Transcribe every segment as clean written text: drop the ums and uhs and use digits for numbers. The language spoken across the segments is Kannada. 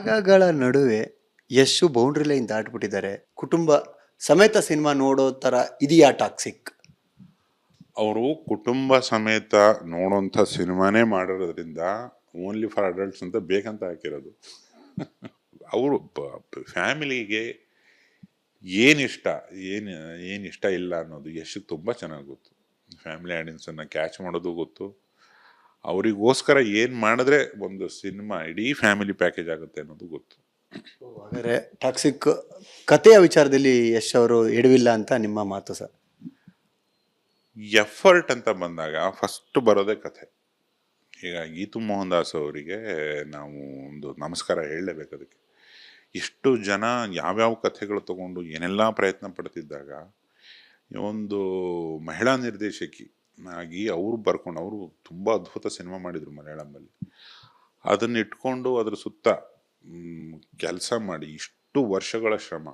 ತ್ಯಾಗಗಳ ನಡುವೆ ಯಶು ಬೌಂಡ್ರಿ ಲೈನ್ ದಾಟ್ಬಿಟ್ಟಿದ್ದಾರೆ. ಕುಟುಂಬ ಸಮೇತ ಸಿನಿಮಾ ನೋಡೋ ತರ ಇದೆಯಾ ಟಾಕ್ಸಿಕ್? ಅವರು ಕುಟುಂಬ ಸಮೇತ ನೋಡೋಂಥ ಸಿನಿಮಾನೇ ಮಾಡಿರೋದ್ರಿಂದ ಓನ್ಲಿ ಫಾರ್ ಅಡಲ್ಟ್ಸ್ ಅಂತ ಬೇಕಂತ ಹಾಕಿರೋದು. ಅವರು ಫ್ಯಾಮಿಲಿಗೆ ಏನಿಷ್ಟ ಏನಿಷ್ಟ ಇಲ್ಲ ಅನ್ನೋದು ಯಶಕ್ಕೆ ತುಂಬ ಚೆನ್ನಾಗಿ ಗೊತ್ತು. ಫ್ಯಾಮಿಲಿ ಆಡಿಯನ್ಸನ್ನು ಕ್ಯಾಚ್ ಮಾಡೋದು ಗೊತ್ತು. ಅವರಿಗೋಸ್ಕರ ಏನು ಮಾಡಿದ್ರೆ ಒಂದು ಸಿನಿಮಾ ಇಡೀ ಫ್ಯಾಮಿಲಿ ಪ್ಯಾಕೇಜ್ ಆಗುತ್ತೆ ಅನ್ನೋದು ಗೊತ್ತು. ಹಾಗಾದ್ರೆ ಟಾಕ್ಸಿಕ್ ಕಥೆಯ ವಿಚಾರದಲ್ಲಿ ಯಶ್ ಅವರು ಎಡವಿಲ್ಲ ಅಂತ ನಿಮ್ಮ ಮಾತು ಸರ್? ಎಫರ್ಟ್ ಅಂತ ಬಂದಾಗ ಫಸ್ಟ್ ಬರೋದೇ ಕಥೆ. ಈಗ ಗೀತು ಮೋಹನ್ ದಾಸ್ ಅವರಿಗೆ ನಾವು ಒಂದು ನಮಸ್ಕಾರ ಹೇಳಲೇಬೇಕು. ಅದಕ್ಕೆ ಇಷ್ಟು ಜನ ಯಾವ್ಯಾವ ಕಥೆಗಳು ತಗೊಂಡು ಏನೆಲ್ಲ ಪ್ರಯತ್ನ ಪಡ್ತಿದ್ದಾಗ ಒಂದು ಮಹಿಳಾ ನಿರ್ದೇಶಕಿ ಆಗಿ ಅವರು ಬರ್ಕೊಂಡು, ಅವರು ತುಂಬ ಅದ್ಭುತ ಸಿನಿಮಾ ಮಾಡಿದರು ಮಲಯಾಳಂನಲ್ಲಿ. ಅದನ್ನ ಇಟ್ಕೊಂಡು ಅದ್ರ ಸುತ್ತ ಕೆಲಸ ಮಾಡಿ ಇಷ್ಟು ವರ್ಷಗಳ ಶ್ರಮ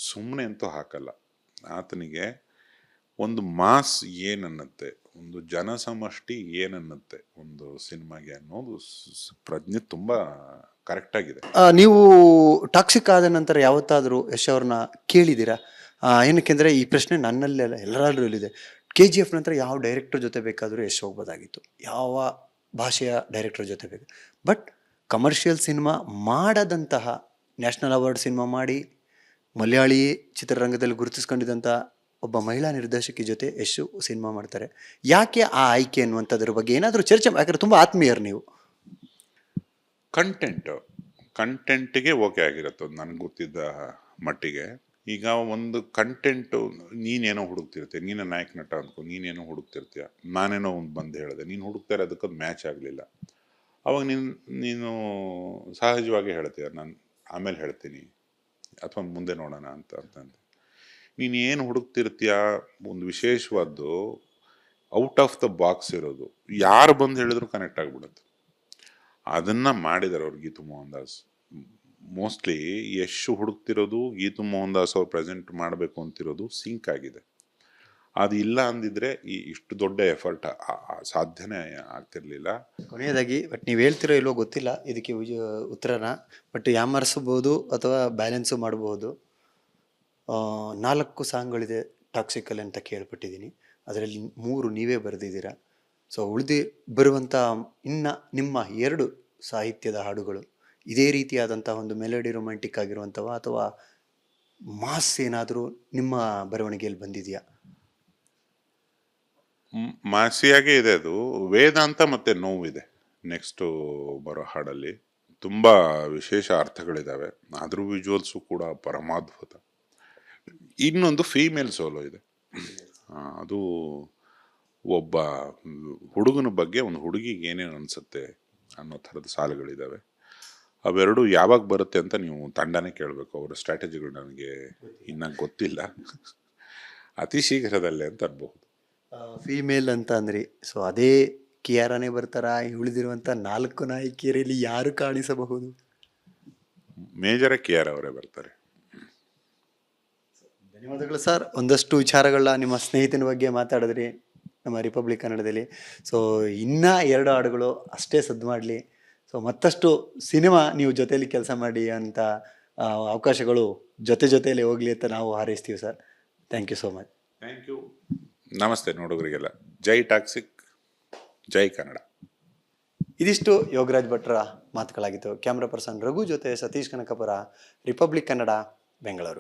ಸುಮ್ಮನೆ ಅಂತೂ ಹಾಕಲ್ಲ. ಆತನಿಗೆ ಒಂದು ಮಾಸ್ ಏನನ್ನತ್ತೆ, ಒಂದು ಜನಸಮಷ್ಟಿ ಏನನ್ನತ್ತೆ ಒಂದು ಸಿನಿಮಾಗೆ ಅನ್ನೋದು ಪ್ರಜ್ಞೆ ತುಂಬ ಕರೆಕ್ಟಾಗಿದೆ. ನೀವು ಟಾಕ್ಸಿಕ್ ಆದ ನಂತರ ಯಾವತ್ತಾದರೂ ಯಶ್ ಅವ್ರನ್ನ ಕೇಳಿದ್ದೀರಾ? ಏನಕ್ಕೆಂದರೆ ಈ ಪ್ರಶ್ನೆ ನನ್ನಲ್ಲೆಲ್ಲ ಎಲ್ಲರಲ್ಲೂ ಇದೆ. KGF ನಂತರ ಯಾವ ಡೈರೆಕ್ಟರ್ ಜೊತೆ ಬೇಕಾದರೂ ಯಶ್ ಹೋಗ್ಬೋದಾಗಿತ್ತು, ಯಾವ ಭಾಷೆಯ ಡೈರೆಕ್ಟರ್ ಜೊತೆ ಬೇಕು. ಬಟ್ ಕಮರ್ಷಿಯಲ್ ಸಿನಿಮಾ ಮಾಡದಂತಹ, ನ್ಯಾಷನಲ್ ಅವಾರ್ಡ್ ಸಿನಿಮಾ ಮಾಡಿ ಮಲಯಾಳಿ ಚಿತ್ರರಂಗದಲ್ಲಿ ಗುರುತಿಸ್ಕೊಂಡಿದ್ದಂಥ ಒಬ್ಬ ಮಹಿಳಾ ನಿರ್ದೇಶಕಿ ಜೊತೆ ಯಶು ಸಿನಿಮಾ ಮಾಡ್ತಾರೆ. ಯಾಕೆ ಆ ಆಯ್ಕೆ ಅನ್ನುವಂಥದ್ರ ಬಗ್ಗೆ ಏನಾದರೂ ಚರ್ಚೆ? ಯಾಕಂದ್ರೆ ತುಂಬ ಆತ್ಮೀಯರು ನೀವು. ಕಂಟೆಂಟಿಗೆ ಓಕೆ ಆಗಿರುತ್ತೆ ನನಗೆ ಗೊತ್ತಿದ್ದ ಮಟ್ಟಿಗೆ. ಈಗ ಒಂದು ಕಂಟೆಂಟು ನೀನೇನೋ ಹುಡುಕ್ತಿರ್ತೀಯ, ನೀನು ನಾಯಕ ನಟ ಅಂದ್ಕೊ, ನೀನೇನೋ ಹುಡುಕ್ತಿರ್ತೀಯ, ನಾನೇನೋ ಒಂದು ಬಂದು ಹೇಳಿದೆ, ನೀನು ಹುಡುಕ್ತಾ ಇರೋದಕ್ಕೆ ಅದು ಮ್ಯಾಚ್ ಆಗಲಿಲ್ಲ. ಅವಾಗ ನೀನು ಸಹಜವಾಗಿ ಹೇಳ್ತೀಯ ನಾನು ಆಮೇಲೆ ಹೇಳ್ತೀನಿ ಅಥವಾ ಮುಂದೆ ನೋಡೋಣ ಅಂತಂದು. ನೀನು ಏನು ಹುಡುಕ್ತಿರ್ತೀಯ ಒಂದು ವಿಶೇಷವಾದ್ದು ಔಟ್ ಆಫ್ ದ ಬಾಕ್ಸ್ ಇರೋದು, ಯಾರು ಬಂದು ಹೇಳಿದ್ರು ಕನೆಕ್ಟ್ ಆಗಿಬಿಡುತ್ತೆ. ಅದನ್ನು ಮಾಡಿದ್ದಾರೆ ಅವ್ರು ಗೀತು ಮೋಹನ್ ದಾಸ್. ಮೋಸ್ಟ್ಲಿ ಯಶು ಹುಡುಕ್ತಿರೋದು ಗೀತು ಮೋಹನ್ ದಾಸ್ ಅವ್ರು ಪ್ರೆಸೆಂಟ್ ಮಾಡಬೇಕು ಅಂತಿರೋದು ಸಿಂಕ್ ಆಗಿದೆ. ಅದು ಇಲ್ಲ ಅಂದಿದ್ರೆ ಇಷ್ಟು ದೊಡ್ಡ ಎಫರ್ಟ್ ಸಾಧ್ಯನೇ ಆಗ್ತಿರ್ಲಿಲ್ಲ. ಕೊನೆಯದಾಗಿ ಬಟ್ ನೀವು ಹೇಳ್ತಿರೋ ಇಲ್ಲೋ ಗೊತ್ತಿಲ್ಲ ಇದಕ್ಕೆ ಉತ್ತರನ, ಬಟ್ ಯಾಮರ್ಸ್ಬೋದು ಅಥವಾ ಬ್ಯಾಲೆನ್ಸು ಮಾಡಬಹುದು. 4 ಸಾಂಗ್ಗಳಿದೆ ಟಾಕ್ಸಿಕಲ್ಲಿ ಅಂತ ಕೇಳ್ಪಟ್ಟಿದ್ದೀನಿ. ಅದರಲ್ಲಿ 3 ನೀವೇ ಬರೆದಿದ್ದೀರಾ. ಸೊ ಉಳಿದು ಬರುವಂಥ ಇನ್ನು ನಿಮ್ಮ 2 ಸಾಹಿತ್ಯದ ಹಾಡುಗಳು ಇದೇ ರೀತಿಯಾದಂಥ ಒಂದು ಮೆಲೋಡಿ ರೊಮ್ಯಾಂಟಿಕ್ ಆಗಿರುವಂಥವ ಅಥವಾ ಮಾಸ್ ಏನಾದರೂ ನಿಮ್ಮ ಬರವಣಿಗೆಯಲ್ಲಿ ಬಂದಿದೆಯಾ? ಮಾಸಿಯಾಗೇ ಇದೆ ಅದು. ವೇದಾಂತ ಮತ್ತು ನೋವಿದೆ ನೆಕ್ಸ್ಟು ಬರೋ ಹಾಡಲ್ಲಿ. ತುಂಬ ವಿಶೇಷ ಅರ್ಥಗಳಿದ್ದಾವೆ. ಅದ್ರ ವಿಜುವಲ್ಸು ಕೂಡ ಪರಮಾದ್ಭುತ. ಇನ್ನೊಂದು ಫೀಮೇಲ್ ಸೋಲೋ ಇದೆ. ಅದು ಒಬ್ಬ ಹುಡುಗನ ಬಗ್ಗೆ ಒಂದು ಹುಡುಗಿಗೆ ಏನೇನು ಅನಿಸುತ್ತೆ ಅನ್ನೋ ಥರದ ಸಾಲುಗಳಿದ್ದಾವೆ. ಅವೆರಡು ಯಾವಾಗ ಬರುತ್ತೆ ಅಂತ ನೀವು ತಂಡನೇ ಕೇಳಬೇಕು. ಅವರ ಸ್ಟ್ರಾಟಜಿಗಳು ನನಗೆ ಇನ್ನೂ ಗೊತ್ತಿಲ್ಲ. ಅತಿ ಶೀಘ್ರದಲ್ಲೇ ಅಂತ ಅನ್ಬಹುದು. ಫೀಮೇಲ್ ಅಂತ ಅಂದ್ರಿ, ಸೊ ಅದೇ ಕಿಯಾರಾನೇ ಬರ್ತಾರಾ? ಉಳಿದಿರುವಂಥ 4 ನಾಯಕಿಯರಲ್ಲಿ ಯಾರು ಕಾಣಿಸಬಹುದು? ಮೇಜರ ಕಿಯಾರ ಅವರೇ ಬರ್ತಾರೆ. ಧನ್ಯವಾದಗಳು ಸರ್. ಒಂದಷ್ಟು ವಿಚಾರಗಳನ್ನ ನಿಮ್ಮ ಸ್ನೇಹಿತನ ಬಗ್ಗೆ ಮಾತಾಡಿದ್ರಿ ನಮ್ಮ ರಿಪಬ್ಲಿಕ್ ಕನ್ನಡದಲ್ಲಿ. ಸೊ ಇನ್ನೂ 2 ಹಾಡುಗಳು ಅಷ್ಟೇ ಸದ್ದು ಮಾಡಲಿ. ಸೊ ಮತ್ತಷ್ಟು ಸಿನಿಮಾ ನೀವು ಜೊತೆಯಲ್ಲಿ ಕೆಲಸ ಮಾಡಿ ಅಂತ ಅವಕಾಶಗಳು ಜೊತೆಯಲ್ಲಿ ಹೋಗಲಿ ಅಂತ ನಾವು ಹಾರೈಸ್ತೀವಿ sir. Thank you so much. Thank you. ನಮಸ್ತೆ ನೋಡುಗರಿಗೆಲ್ಲ. ಜೈ ಟಾಕ್ಸಿಕ್, ಜೈ ಕನ್ನಡ. ಇದಿಷ್ಟು ಯೋಗರಾಜ್ ಭಟ್ರ ಮಾತುಗಳಾಗಿತ್ತು. ಕ್ಯಾಮ್ರಾ ಪರ್ಸನ್ ರಘು ಜೊತೆ ಸತೀಶ್ ಕನಕಪುರ, ರಿಪಬ್ಲಿಕ್ ಕನ್ನಡ, ಬೆಂಗಳೂರು.